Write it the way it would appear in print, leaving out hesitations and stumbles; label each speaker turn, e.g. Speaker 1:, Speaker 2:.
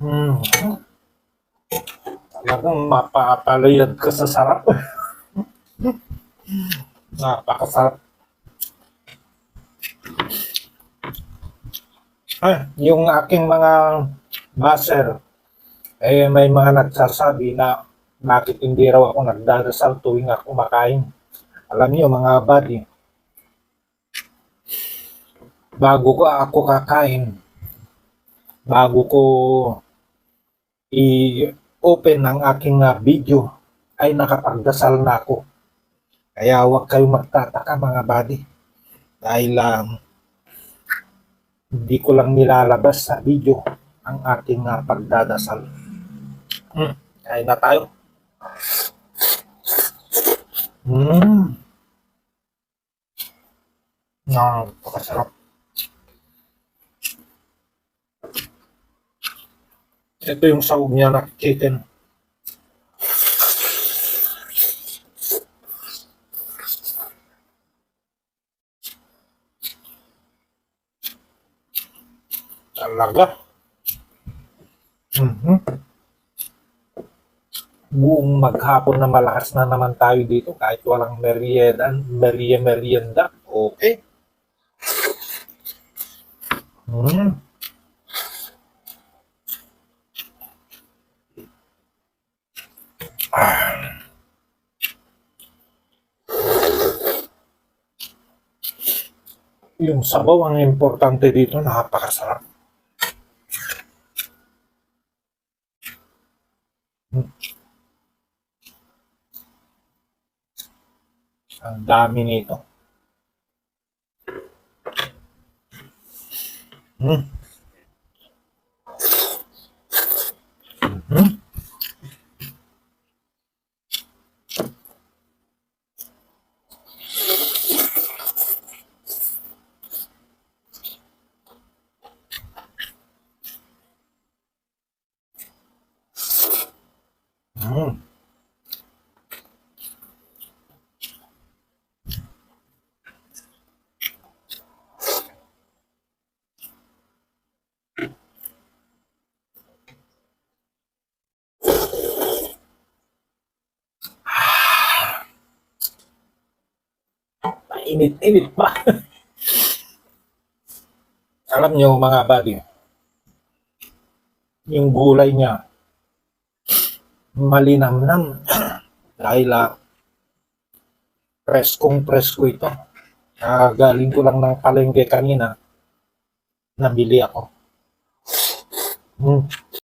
Speaker 1: Hmm. Talagang mapapalayad ka sa sarap. Napakasarap. Yung aking mga master, may mga nagsasabi na bakit hindi raw ako nagdadasal tuwing ako kumakain. Alam niyo mga buddy, bago ko ako kakain, bago ko i-open ang aking video, ay nakapagdasal na ako. Kaya huwag kayong magtataka mga buddy. Dahil hindi ko lang nilalabas sa video ang ating pagdadasal. Kain na tayo. Napakasarap. Ito yung sahog niya na chicken. Talaga. Buong maghapon na malakas na naman tayo dito kahit walang merienda. Okay. Yung sabaw ang importante dito, napakasarap. Ang dami nito. Init-init pa. Alam nyo mga buddy, yung gulay niya, malinamnam. Dahil preskong-presko ito. Galing ko lang ng palengke kanina, nabili ako.